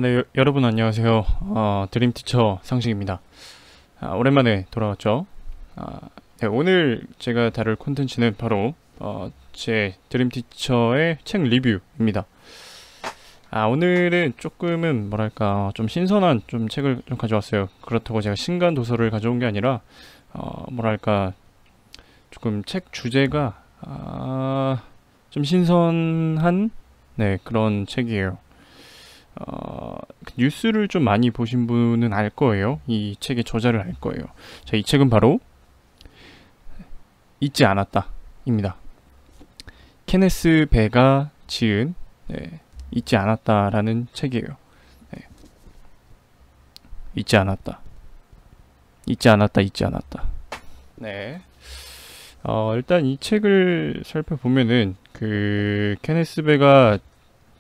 네, 여러분 안녕하세요. 드림티처 상식입니다. 오랜만에 돌아왔죠. 네, 오늘 제가 다룰 콘텐츠는 바로 제 드림티처의 책 리뷰입니다. 오늘은 조금은 뭐랄까 좀 신선한 좀 책을 좀 가져왔어요. 그렇다고 제가 신간 도서를 가져온 게 아니라 뭐랄까 조금 책 주제가 좀 신선한 네, 그런 책이에요. 뉴스를 좀 많이 보신 분은 알 거예요. 이 책의 저자를 알 거예요. 자, 이 책은 바로 잊지 않았다입니다. 케네스 베가 지은 잊지 않았다라는 책이에요. 네. 잊지 않았다. 잊지 않았다. 잊지 않았다. 네. 일단 이 책을 살펴보면은 그 케네스 베가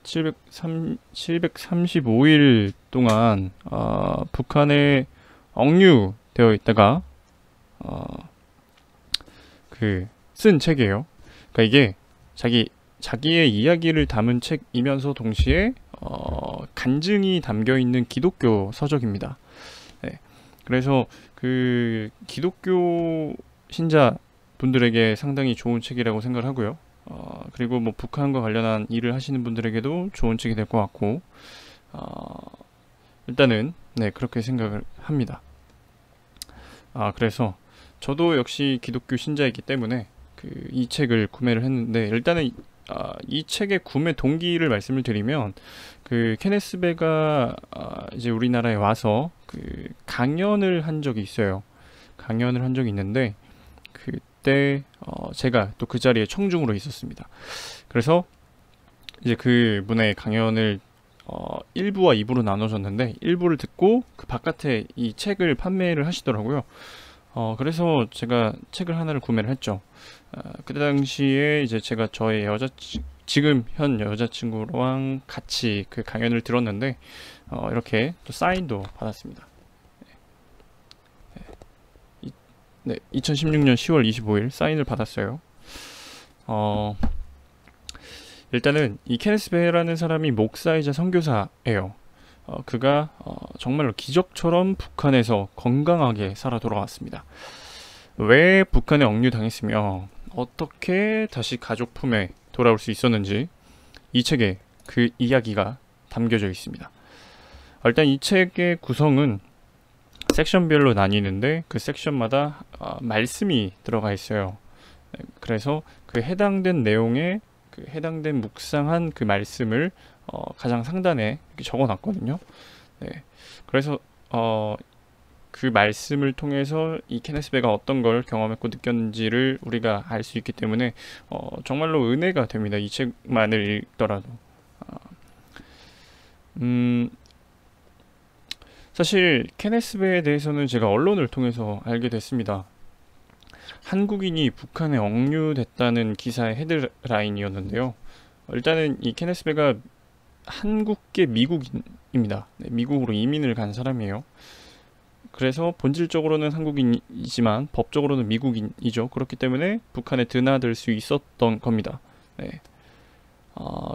735일 동안 북한에 억류되어 있다가 쓴 책이에요. 그러니까 이게 자기의 이야기를 담은 책이면서 동시에 간증이 담겨 있는 기독교 서적입니다. 네. 그래서 그 기독교 신자 분들에게 상당히 좋은 책이라고 생각을 하고요. 그리고 뭐 북한과 관련한 일을 하시는 분들에게도 좋은 책이 될 것 같고, 일단은 네, 그렇게 생각을 합니다. 그래서 저도 역시 기독교 신자이기 때문에 이 책을 구매를 했는데, 일단은 이 책의 구매 동기를 말씀을 드리면, 그 케네스 베가 이제 우리나라에 와서 그 강연을 한 적이 있어요. 강연을 한 적이 있는데 그때 제가 또 그 자리에 청중으로 있었습니다. 그래서 이제 그 분의 강연을 1부와 2부로 나눠졌는데 1부를 듣고 그 바깥에 이 책을 판매를 하시더라고요. 그래서 제가 책을 하나를 구매를 했죠. 그때 당시에 이제 제가 저의 지금 현 여자친구랑 같이 그 강연을 들었는데 이렇게 또 사인도 받았습니다. 네, 2016년 10월 25일 사인을 받았어요. 일단은 이 케네스 베라는 사람이 목사이자 선교사예요. 그가 정말로 기적처럼 북한에서 건강하게 살아 돌아왔습니다. 왜 북한에 억류당했으며 어떻게 다시 가족 품에 돌아올 수 있었는지 이 책에 그 이야기가 담겨져 있습니다. 일단 이 책의 구성은 섹션별로 나뉘는데 그 섹션마다 말씀이 들어가 있어요. 그래서 그 해당된 내용에 그 해당된 묵상한 그 말씀을 가장 상단에 이렇게 적어놨거든요. 네. 그래서 그 말씀을 통해서 이 케네스 베가 어떤 걸 경험했고 느꼈는지를 우리가 알 수 있기 때문에 정말로 은혜가 됩니다. 이 책만을 읽더라도. 사실 케네스 베에 대해서는 제가 언론을 통해서 알게 됐습니다. 한국인이 북한에 억류됐다는 기사의 헤드라인이었는데요. 일단은 이 케네스 베가 한국계 미국인입니다. 네, 미국으로 이민을 간 사람이에요. 그래서 본질적으로는 한국인이지만 법적으로는 미국인이죠. 그렇기 때문에 북한에 드나들 수 있었던 겁니다. 네.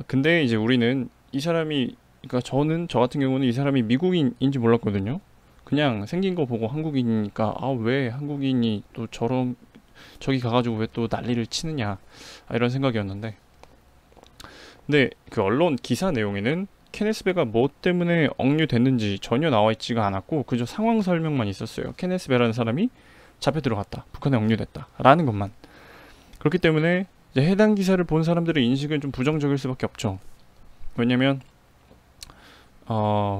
근데 이제 우리는 이 사람이, 그러니까 저 같은 경우는 이 사람이 미국인인지 몰랐거든요. 그냥 생긴 거 보고 한국인이니까 왜 한국인이 또 저기 가가지고 왜 또 난리를 치느냐 이런 생각이었는데, 근데 그 언론 기사 내용에는 케네스 베가 뭐 때문에 억류됐는지 전혀 나와 있지가 않았고 그저 상황 설명만 있었어요. 케네스 베라는 사람이 잡혀 들어갔다, 북한에 억류됐다 라는 것만. 그렇기 때문에 이제 해당 기사를 본 사람들의 인식은 좀 부정적일 수밖에 없죠. 왜냐면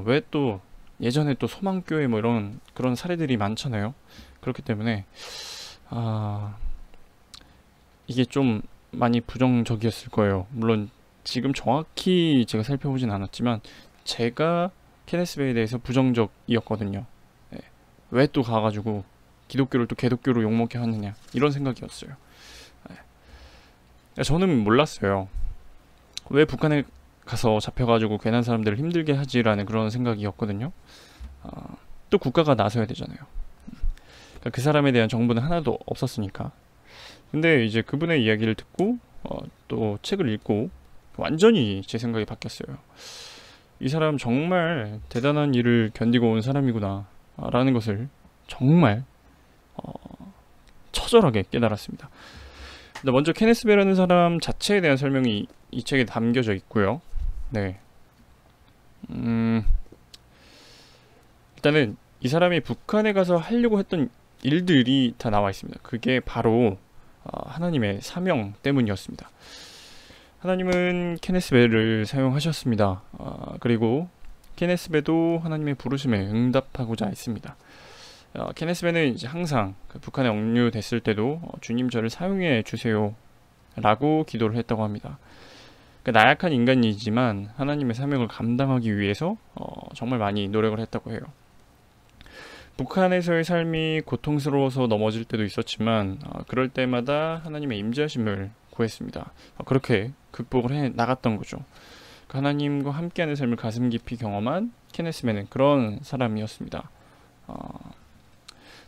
왜 또 예전에 또 소망교회 뭐 이런 그런 사례들이 많잖아요. 그렇기 때문에 이게 좀 많이 부정적이었을 거예요. 물론 지금 정확히 제가 살펴보진 않았지만 제가 케네스 베에 대해서 부정적이었거든요. 네. 왜 또 가가지고 기독교를 또 개독교로 욕먹게 하느냐 이런 생각이었어요. 네. 저는 몰랐어요. 왜 북한에 가서 잡혀가지고 괜한 사람들을 힘들게 하지라는 그런 생각이었거든요. 또 국가가 나서야 되잖아요. 그러니까 그 사람에 대한 정보는 하나도 없었으니까. 근데 이제 그분의 이야기를 듣고 또 책을 읽고 완전히 제 생각이 바뀌었어요. 이 사람 정말 대단한 일을 견디고 온 사람이구나 라는 것을 정말 어, 처절하게 깨달았습니다. 먼저 케네스 베라는 사람 자체에 대한 설명이 이 책에 담겨져 있고요. 네. 일단은 이 사람이 북한에 가서 하려고 했던 일들이 다 나와 있습니다. 그게 바로 하나님의 사명 때문이었습니다. 하나님은 케네스 베를 사용하셨습니다. 그리고 케네스 베도 하나님의 부르심에 응답하고자 했습니다. 케네스 베는 이제 항상 그 북한에 억류됐을 때도 주님 저를 사용해 주세요 라고 기도를 했다고 합니다. 나약한 인간이지만 하나님의 사명을 감당하기 위해서 정말 많이 노력을 했다고 해요. 북한에서의 삶이 고통스러워서 넘어질 때도 있었지만 그럴 때마다 하나님의 임재하심을 구했습니다. 그렇게 극복을 해 나갔던 거죠. 하나님과 함께하는 삶을 가슴 깊이 경험한 케네스 베는 그런 사람이었습니다.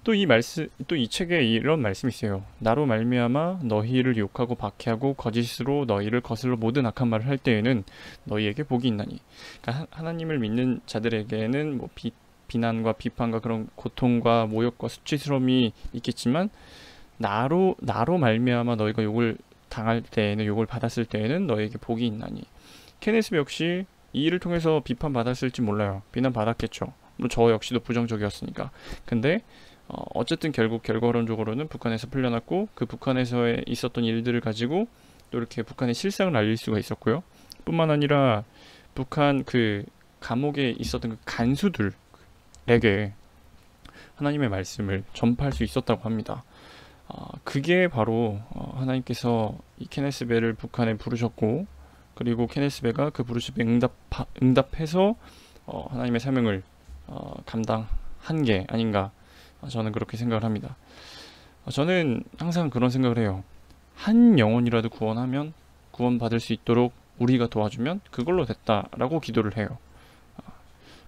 또 이 책에 이런 말씀이 있어요. 나로 말미암아 너희를 욕하고 박해하고 거짓으로 너희를 거슬러 모든 악한 말을 할 때에는 너희에게 복이 있나니. 그러니까 하나님을 믿는 자들에게는 뭐 비난과 비판과 그런 고통과 모욕과 수치스러움이 있겠지만 나로 말미암아 너희가 욕을 당할 때에는, 욕을 받았을 때에는 너희에게 복이 있나니. 케네스 베 역시 이 일을 통해서 비판받았을지 몰라요. 비난받았겠죠. 물론 저 역시도 부정적이었으니까. 근데 어쨌든 결국 결과론적으로는 북한에서 풀려났고 그 북한에서 있었던 일들을 가지고 또 이렇게 북한의 실상을 알릴 수가 있었고요. 뿐만 아니라 북한 그 감옥에 있었던 그 간수들에게 하나님의 말씀을 전파할 수 있었다고 합니다. 그게 바로 하나님께서 이 케네스 베를 북한에 부르셨고, 그리고 케네스 베가 그 부르심에 응답해서 하나님의 사명을 감당한 게 아닌가, 저는 그렇게 생각을 합니다. 저는 항상 그런 생각을 해요. 한 영혼이라도 구원받을 수 있도록 우리가 도와주면 그걸로 됐다라고 기도를 해요.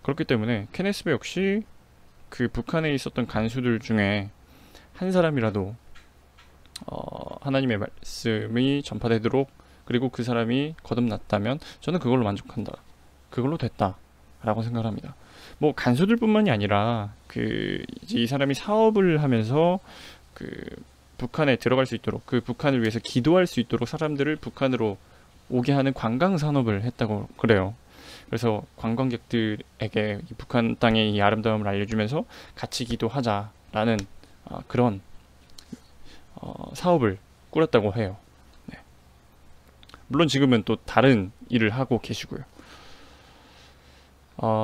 그렇기 때문에 케네스 베 역시 그 북한에 있었던 간수들 중에 한 사람이라도 하나님의 말씀이 전파되도록, 그리고 그 사람이 거듭났다면 저는 그걸로 만족한다, 그걸로 됐다 라고 생각을 합니다. 뭐 간수들뿐만이 아니라 이제 이 사람이 사업을 하면서 그 북한에 들어갈 수 있도록, 그 북한을 위해서 기도할 수 있도록 사람들을 북한으로 오게 하는 관광 산업을 했다고 그래요. 그래서 관광객들에게 북한 땅의 이 아름다움을 알려주면서 같이 기도하자라는 그런 사업을 꾸렸다고 해요. 네. 물론 지금은 또 다른 일을 하고 계시고요.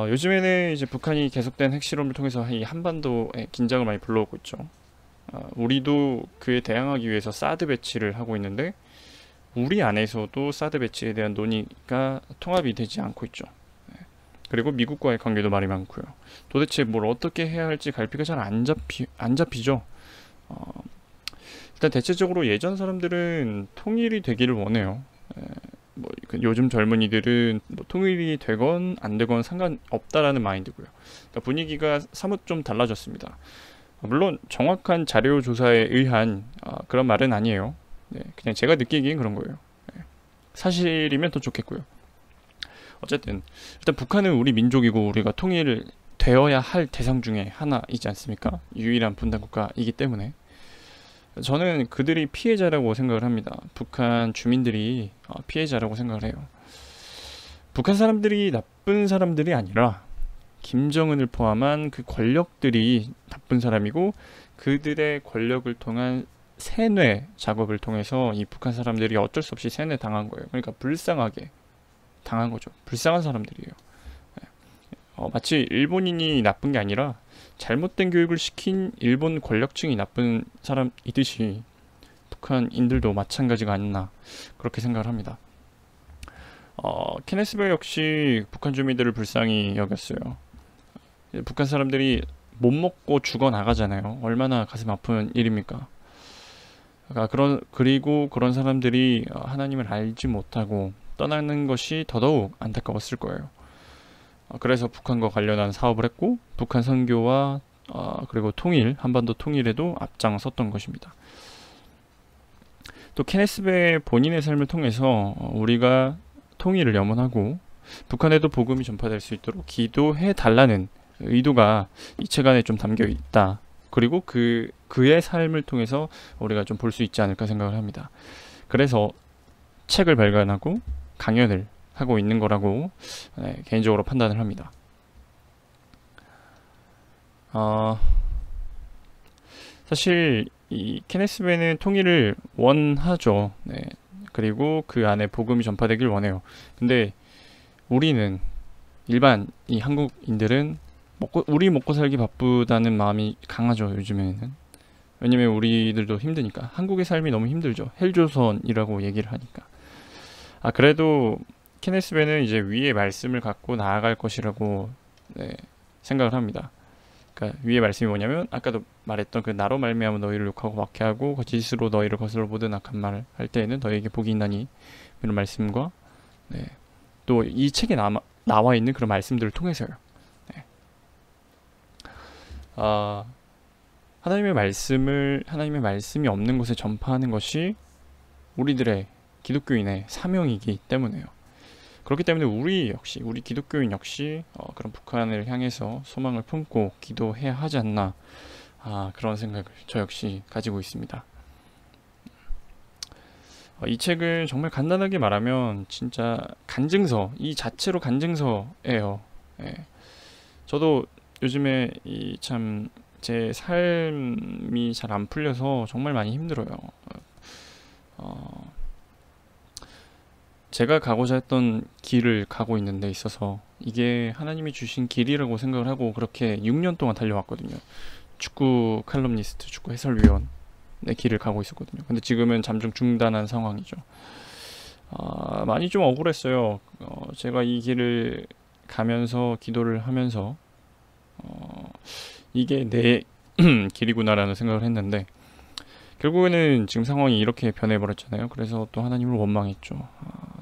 요즘에는 이제 북한이 계속된 핵실험을 통해서 이 한반도에 긴장을 많이 불러오고 있죠. 우리도 그에 대항하기 위해서 사드 배치를 하고 있는데 우리 안에서도 사드 배치에 대한 논의가 통합이 되지 않고 있죠. 네. 그리고 미국과의 관계도 말이 많고요. 도대체 뭘 어떻게 해야 할지 갈피가 잘 안 잡히죠. 일단 대체적으로 예전 사람들은 통일이 되기를 원해요. 뭐 요즘 젊은이들은 뭐 통일이 되건 안 되건 상관없다라는 마인드고요. 그러니까 분위기가 사뭇 좀 달라졌습니다. 물론 정확한 자료 조사에 의한 그런 말은 아니에요. 네, 그냥 제가 느끼기엔 그런 거예요. 네, 사실이면 더 좋겠고요. 어쨌든 일단 북한은 우리 민족이고 우리가 통일되어야 할 대상 중에 하나이지 않습니까? 유일한 분단 국가이기 때문에 저는 그들이 피해자라고 생각을 합니다. 북한 주민들이 피해자라고 생각을 해요. 북한 사람들이 나쁜 사람들이 아니라 김정은을 포함한 그 권력들이 나쁜 사람이고, 그들의 권력을 통한 세뇌 작업을 통해서 이 북한 사람들이 어쩔 수 없이 세뇌 당한 거예요. 그러니까 불쌍하게 당한 거죠. 불쌍한 사람들이에요. 마치 일본인이 나쁜 게 아니라 잘못된 교육을 시킨 일본 권력층이 나쁜 사람이듯이 북한인들도 마찬가지가 아니나 그렇게 생각을 합니다. 케네스 베 역시 북한 주민들을 불쌍히 여겼어요. 북한 사람들이 못 먹고 죽어 나가잖아요. 얼마나 가슴 아픈 일입니까? 그리고 그런 사람들이 하나님을 알지 못하고 떠나는 것이 더더욱 안타까웠을 거예요. 그래서 북한과 관련한 사업을 했고, 북한 선교와 그리고 한반도 통일에도 앞장섰던 것입니다. 또 케네스 베 본인의 삶을 통해서 우리가 통일을 염원하고 북한에도 복음이 전파될 수 있도록 기도해 달라는 의도가 이 책 안에 좀 담겨 있다. 그리고 그의 삶을 통해서 우리가 좀 볼 수 있지 않을까 생각을 합니다. 그래서 책을 발간하고 강연을 하고 있는 거라고 개인적으로 판단을 합니다. 사실 이 케네스 베는 통일을 원하죠. 네. 그리고 그 안에 복음이 전파되길 원해요. 근데 우리는 일반 이 한국인들은 우리 먹고 살기 바쁘다는 마음이 강하죠, 요즘에는. 왜냐면 우리들도 힘드니까. 한국의 삶이 너무 힘들죠. 헬조선이라고 얘기를 하니까. 그래도 케네스 베는 이제 위의 말씀을 갖고 나아갈 것이라고 생각을 합니다. 그러니까 위의 말씀이 뭐냐면 아까도 말했던 그 나로 말미암아 너희를 욕하고 박해하고 거짓으로 너희를 거슬러 보든 악한 말을 할 때에는 너희에게 복이 있나니, 이런 말씀과 또 이 책에 나와 있는 그런 말씀들을 통해서요. 하나님의 말씀이 없는 곳에 전파하는 것이 우리들의 기독교인의 사명이기 때문에요. 그렇기 때문에 우리 기독교인 역시 그런 북한을 향해서 소망을 품고 기도해야 하지 않나, 그런 생각을 저 역시 가지고 있습니다. 이 책은 정말 간단하게 말하면 진짜 간증서, 이 자체로 간증서예요. 저도 요즘에 참 제 삶이 잘 안 풀려서 정말 많이 힘들어요. 제가 가고자 했던 길을 가고 있는 데 있어서 이게 하나님이 주신 길이라고 생각을 하고 그렇게 6년 동안 달려왔거든요. 축구 칼럼니스트, 축구 해설위원의 길을 가고 있었거든요. 근데 지금은 잠정 중단한 상황이죠. 많이 좀 억울했어요. 제가 이 길을 가면서 기도를 하면서 이게 내 길이구나라는 생각을 했는데, 결국에는 지금 상황이 이렇게 변해버렸잖아요. 그래서 또 하나님을 원망했죠.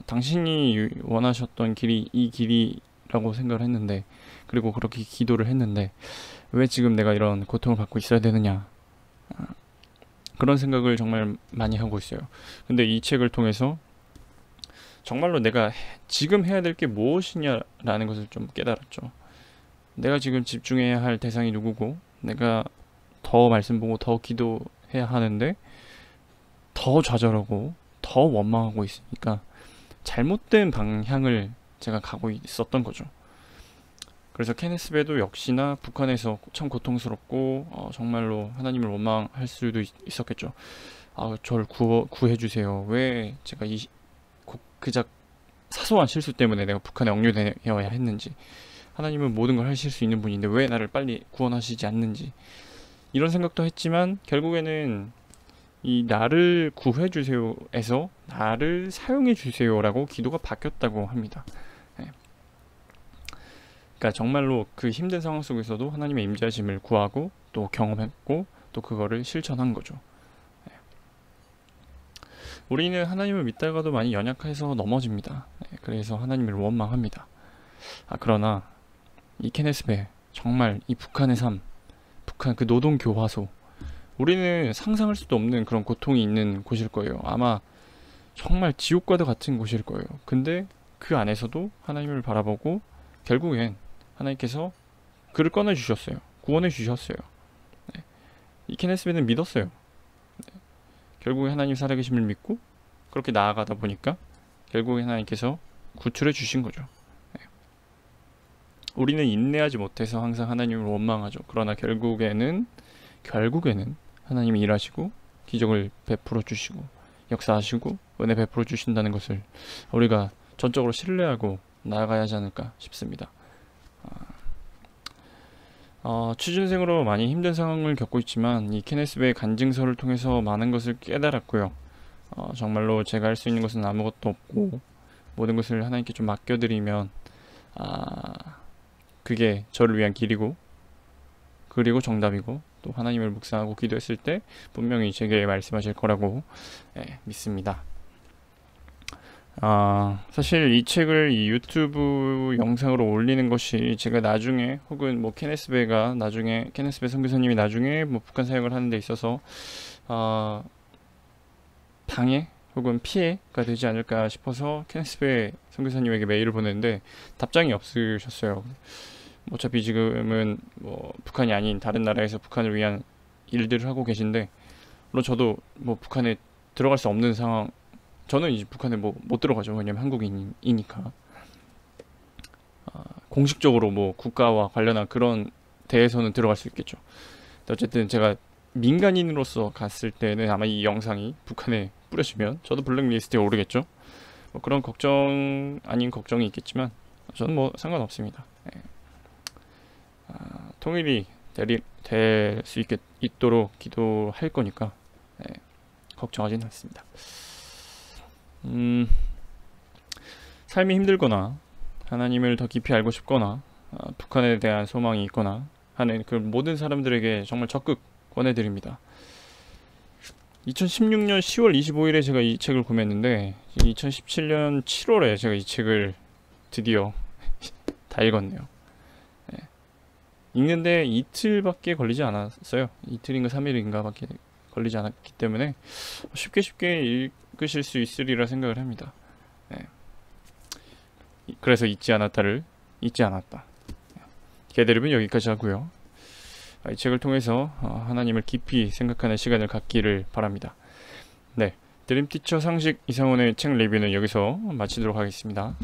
당신이 원하셨던 길이 이 길이라고 생각을 했는데, 그리고 그렇게 기도를 했는데 왜 지금 내가 이런 고통을 받고 있어야 되느냐, 그런 생각을 정말 많이 하고 있어요. 근데 이 책을 통해서 정말로 내가 지금 해야 될 게 무엇이냐라는 것을 좀 깨달았죠. 내가 지금 집중해야 할 대상이 누구고, 내가 더 말씀 보고 더 기도해야 하는데 더 좌절하고 더 원망하고 있으니까 잘못된 방향을 제가 가고 있었던 거죠. 그래서 케네스 베도 역시나 북한에서 참 고통스럽고 정말로 하나님을 원망할 수도 있었겠죠. 저를 구해주세요. 왜 제가 그작 사소한 실수 때문에 내가 북한에 억류되어야 했는지, 하나님은 모든 걸 하실 수 있는 분인데 왜 나를 빨리 구원하시지 않는지, 이런 생각도 했지만 결국에는 이 나를 구해주세요에서 나를 사용해주세요라고 기도가 바뀌었다고 합니다. 그러니까 정말로 그 힘든 상황 속에서도 하나님의 임재하심을 구하고 또 경험했고 또 그거를 실천한 거죠. 우리는 하나님을 믿다가도 많이 연약해서 넘어집니다. 그래서 하나님을 원망합니다. 그러나 이 케네스 베, 정말 이 북한의 삶, 북한 그 노동 교화소, 우리는 상상할 수도 없는 그런 고통이 있는 곳일 거예요. 아마 정말 지옥과도 같은 곳일 거예요. 근데 그 안에서도 하나님을 바라보고 결국엔 하나님께서 그를 꺼내주셨어요. 구원해 주셨어요. 이 케네스 베는 믿었어요. 결국에 하나님 살아계심을 믿고 그렇게 나아가다 보니까 결국에 하나님께서 구출해 주신 거죠. 우리는 인내하지 못해서 항상 하나님을 원망하죠. 그러나 결국에는 하나님이 일하시고 기적을 베풀어 주시고 역사하시고 은혜 베풀어 주신다는 것을 우리가 전적으로 신뢰하고 나아가야 하지 않을까 싶습니다. 취준생으로 많이 힘든 상황을 겪고 있지만 이 케네스 베의 간증서를 통해서 많은 것을 깨달았고요. 정말로 제가 할 수 있는 것은 아무것도 없고 모든 것을 하나님께 좀 맡겨드리면 그게 저를 위한 길이고 그리고 정답이고 또 하나님을 묵상하고 기도했을 때 분명히 제게 말씀하실 거라고 믿습니다. 사실 이 책을 이 유튜브 영상으로 올리는 것이 제가 나중에 혹은 뭐 케네스 베 선교사님이 나중에 뭐 북한 사역을 하는 데 있어서 방해 혹은 피해가 되지 않을까 싶어서 케네스베 선교사님에게 메일을 보냈는데 답장이 없으셨어요. 어차피 지금은 뭐 북한이 아닌 다른 나라에서 북한을 위한 일들을 하고 계신데, 물론 저도 뭐 북한에 들어갈 수 없는 상황, 저는 이제 북한에 뭐 못 들어가죠. 왜냐면 한국인이니까. 공식적으로 뭐 국가와 관련한 그런 대에서는 들어갈 수 있겠죠. 어쨌든 제가 민간인으로서 갔을 때는 아마 이 영상이 북한에 뿌려지면 저도 블랙리스트에 오르겠죠. 뭐 그런 걱정 아닌 걱정이 있겠지만 저는 뭐 상관없습니다. 예. 통일이 될 수 있도록 기도할 거니까 예, 걱정하진 않습니다. 삶이 힘들거나 하나님을 더 깊이 알고 싶거나 북한에 대한 소망이 있거나 하는 그 모든 사람들에게 정말 적극 권해드립니다. 2016년 10월 25일에 제가 이 책을 구매했는데 2017년 7월에 제가 이 책을 드디어 다 읽었네요. 네. 읽는데 이틀밖에 걸리지 않았어요. 이틀인가 3일인가 밖에 걸리지 않았기 때문에 쉽게 읽으실 수 있으리라 생각을 합니다. 네. 그래서 잊지 않았다를 잊지 않았다. 개대립은 여기까지 하고요. 이 책을 통해서 하나님을 깊이 생각하는 시간을 갖기를 바랍니다. 네, 드림티처 상식 이상훈의 책 리뷰는 여기서 마치도록 하겠습니다.